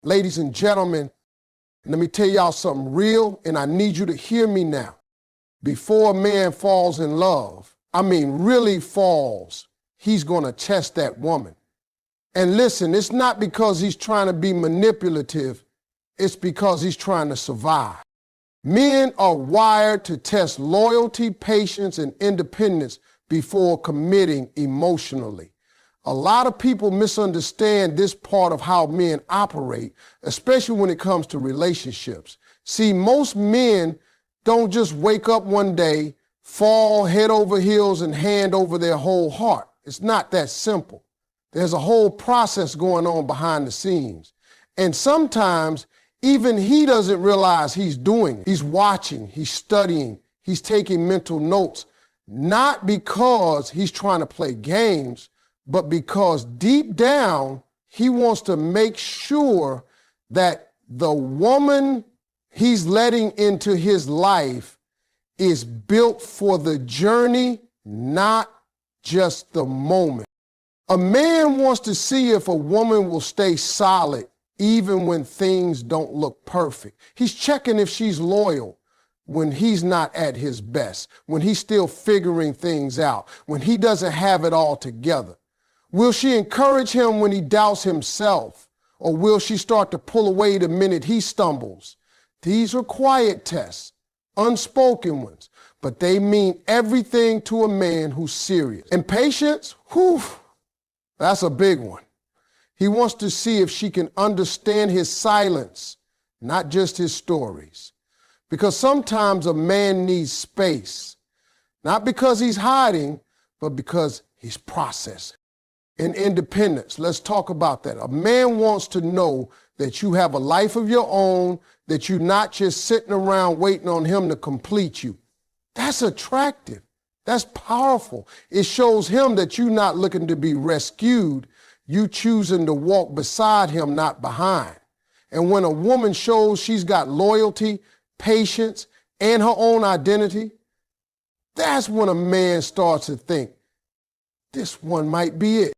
Ladies and gentlemen, let me tell y'all something real, and I need you to hear me now. Before a man falls in love, really falls, he's going to test that woman. And listen, it's not because he's trying to be manipulative, it's because he's trying to survive. Men are wired to test loyalty, patience, and independence before committing emotionally. A lot of people misunderstand this part of how men operate, especially when it comes to relationships. See, most men don't just wake up one day, fall head over heels, and hand over their whole heart. It's not that simple. There's a whole process going on behind the scenes. And sometimes even he doesn't realize he's doing it. He's watching, he's studying, he's taking mental notes, not because he's trying to play games, but because deep down, he wants to make sure that the woman he's letting into his life is built for the journey, not just the moment. A man wants to see if a woman will stay solid even when things don't look perfect. He's checking if she's loyal when he's not at his best, when he's still figuring things out, when he doesn't have it all together. Will she encourage him when he doubts himself, or will she start to pull away the minute he stumbles? These are quiet tests, unspoken ones, but they mean everything to a man who's serious. And patience, that's a big one. He wants to see if she can understand his silence, not just his stories. Because sometimes a man needs space, not because he's hiding, but because he's processing. And independence, let's talk about that. A man wants to know that you have a life of your own, that you're not just sitting around waiting on him to complete you. That's attractive. That's powerful. It shows him that you're not looking to be rescued. You choosing to walk beside him, not behind. And when a woman shows she's got loyalty, patience, and her own identity, that's when a man starts to think, this one might be it.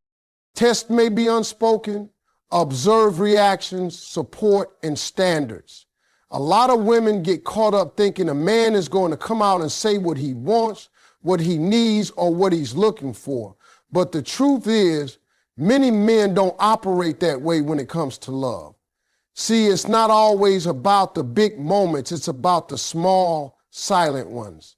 Test may be unspoken, observe reactions, support, and standards. A lot of women get caught up thinking a man is going to come out and say what he wants, what he needs, or what he's looking for. But the truth is, many men don't operate that way when it comes to love. See, it's not always about the big moments, it's about the small, silent ones.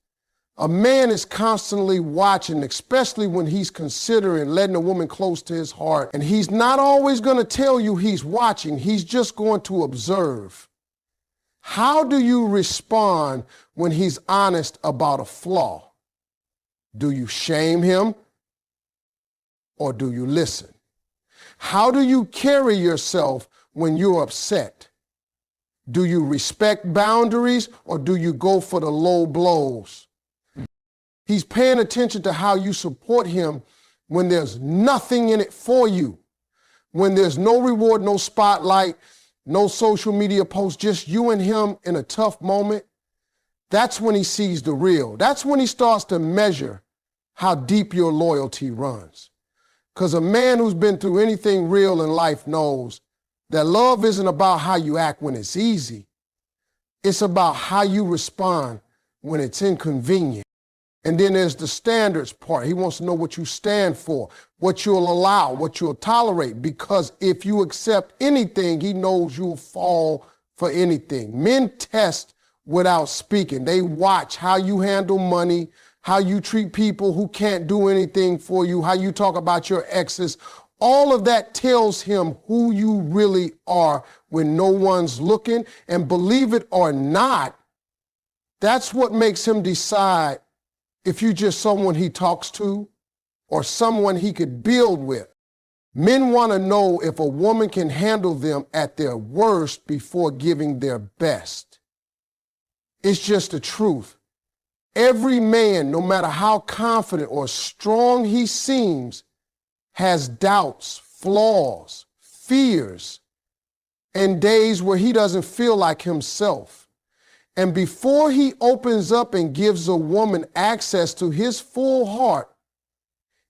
A man is constantly watching, especially when he's considering letting a woman close to his heart. And he's not always going to tell you he's watching. He's just going to observe. How do you respond when he's honest about a flaw? Do you shame him or do you listen? How do you carry yourself when you're upset? Do you respect boundaries or do you go for the low blows? He's paying attention to how you support him when there's nothing in it for you. When there's no reward, no spotlight, no social media posts, just you and him in a tough moment. That's when he sees the real. That's when he starts to measure how deep your loyalty runs. Because a man who's been through anything real in life knows that love isn't about how you act when it's easy. It's about how you respond when it's inconvenient. And then there's the standards part. He wants to know what you stand for, what you'll allow, what you'll tolerate, because if you accept anything, he knows you'll fall for anything. Men test without speaking. They watch how you handle money, how you treat people who can't do anything for you, how you talk about your exes. All of that tells him who you really are when no one's looking. And believe it or not, that's what makes him decide if you're just someone he talks to or someone he could build with. Men want to know if a woman can handle them at their worst before giving their best. It's just the truth. Every man, no matter how confident or strong he seems, has doubts, flaws, fears, and days where he doesn't feel like himself. And before he opens up and gives a woman access to his full heart,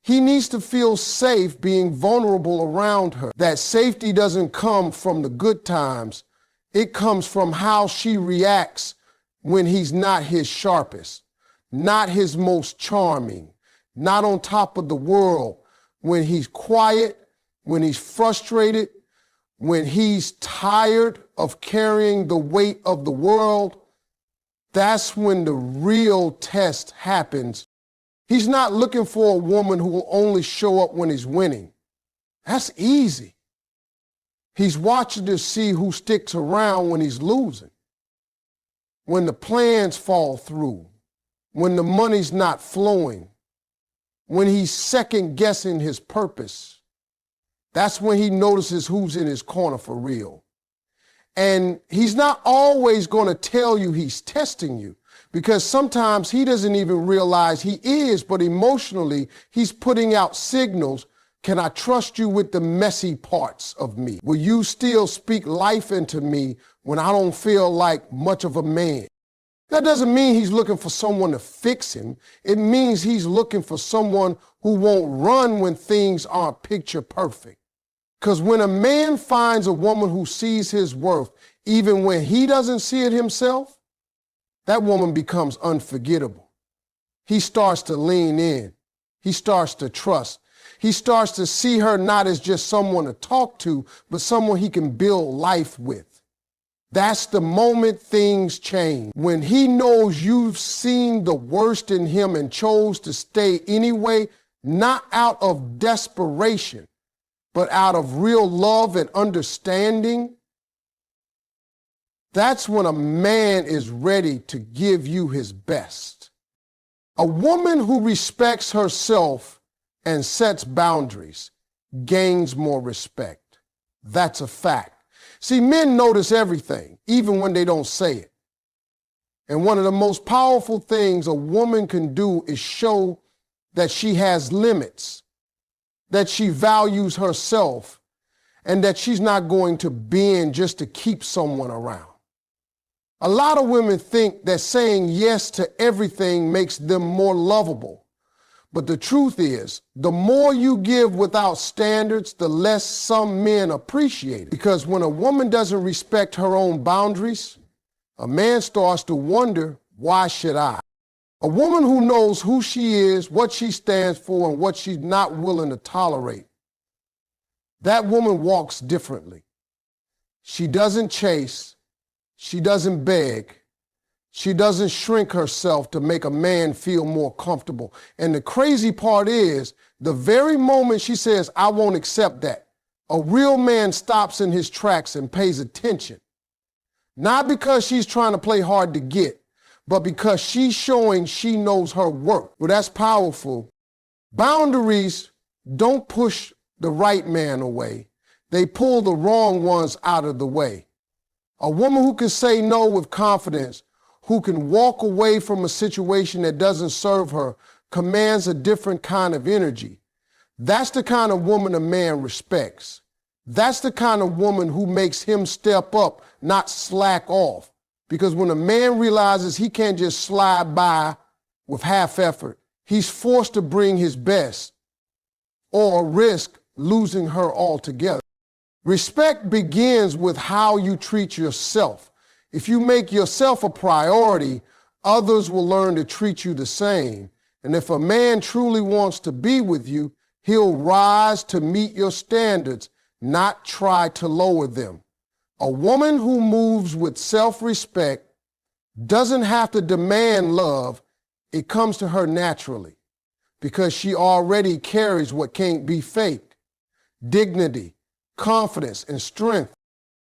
He needs to feel safe being vulnerable around her. That safety doesn't come from the good times. It comes from how she reacts when he's not his sharpest, not his most charming, not on top of the world, when he's quiet, when he's frustrated, when he's tired of carrying the weight of the world. That's when the real test happens. He's not looking for a woman who will only show up when he's winning. That's easy. He's watching to see who sticks around when he's losing, when the plans fall through, when the money's not flowing, when he's second guessing his purpose. That's when he notices who's in his corner for real. And he's not always going to tell you he's testing you, because sometimes he doesn't even realize he is, but emotionally he's putting out signals. Can I trust you with the messy parts of me? Will you still speak life into me when I don't feel like much of a man? That doesn't mean he's looking for someone to fix him. It means he's looking for someone who won't run when things aren't picture perfect. Because when a man finds a woman who sees his worth, even when he doesn't see it himself, that woman becomes unforgettable. He starts to lean in. He starts to trust. He starts to see her not as just someone to talk to, but someone he can build life with. That's the moment things change. When he knows you've seen the worst in him and chose to stay anyway, not out of desperation, but out of real love and understanding. That's when a man is ready to give you his best. A woman who respects herself and sets boundaries gains more respect. That's a fact. See, men notice everything, even when they don't say it. And one of the most powerful things a woman can do is show that she has limits, that she values herself, and that she's not going to bend just to keep someone around. A lot of women think that saying yes to everything makes them more lovable. But the truth is, the more you give without standards, the less some men appreciate it. Because when a woman doesn't respect her own boundaries, a man starts to wonder, why should I? A woman who knows who she is, what she stands for, and what she's not willing to tolerate, that woman walks differently. She doesn't chase. She doesn't beg. She doesn't shrink herself to make a man feel more comfortable. And the crazy part is, the very moment she says, I won't accept that, a real man stops in his tracks and pays attention. Not because she's trying to play hard to get, but because she's showing she knows her worth. Well, that's powerful. Boundaries don't push the right man away. They pull the wrong ones out of the way. A woman who can say no with confidence, who can walk away from a situation that doesn't serve her, commands a different kind of energy. That's the kind of woman a man respects. That's the kind of woman who makes him step up, not slack off. Because when a man realizes he can't just slide by with half effort, he's forced to bring his best or risk losing her altogether. Respect begins with how you treat yourself. If you make yourself a priority, others will learn to treat you the same. And if a man truly wants to be with you, he'll rise to meet your standards, not try to lower them. A woman who moves with self-respect doesn't have to demand love. It comes to her naturally because she already carries what can't be faked: dignity, confidence, and strength.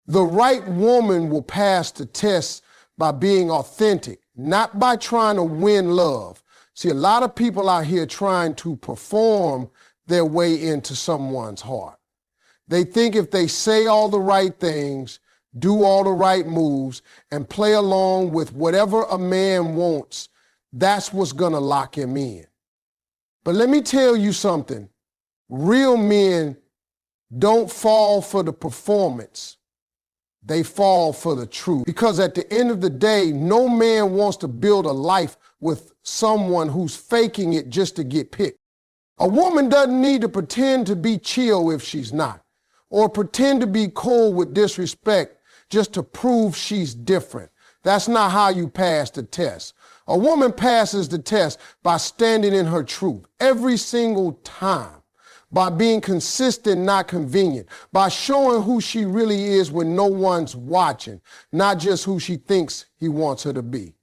The right woman will pass the test by being authentic, not by trying to win love. See, a lot of people out here trying to perform their way into someone's heart. They think if they say all the right things, do all the right moves, and play along with whatever a man wants, that's what's gonna lock him in. But let me tell you something. Real men don't fall for the performance. They fall for the truth. Because at the end of the day, no man wants to build a life with someone who's faking it just to get picked. A woman doesn't need to pretend to be chill if she's not, or pretend to be cold with disrespect just to prove she's different. That's not how you pass the test. A woman passes the test by standing in her truth every single time, by being consistent, not convenient, by showing who she really is when no one's watching, not just who she thinks he wants her to be.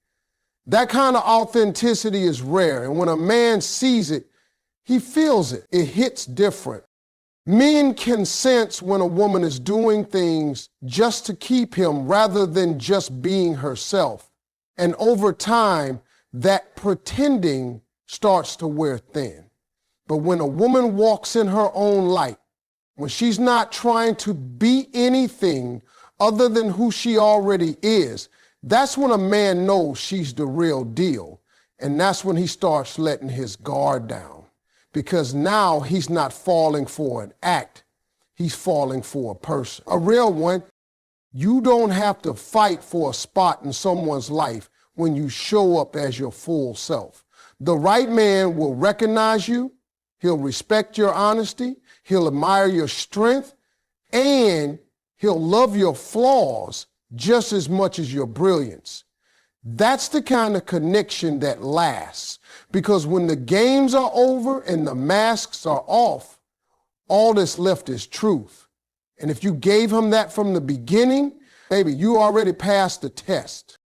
That kind of authenticity is rare, and when a man sees it, he feels it. It hits different. Men can sense when a woman is doing things just to keep him rather than just being herself. And over time, that pretending starts to wear thin. But when a woman walks in her own light, when she's not trying to be anything other than who she already is, that's when a man knows she's the real deal. And that's when he starts letting his guard down. Because now he's not falling for an act, he's falling for a person, a real one. You don't have to fight for a spot in someone's life when you show up as your full self. The right man will recognize you, he'll respect your honesty, he'll admire your strength, and he'll love your flaws just as much as your brilliance. That's the kind of connection that lasts, because when the games are over and the masks are off, all that's left is truth. And if you gave him that from the beginning, baby, you already passed the test.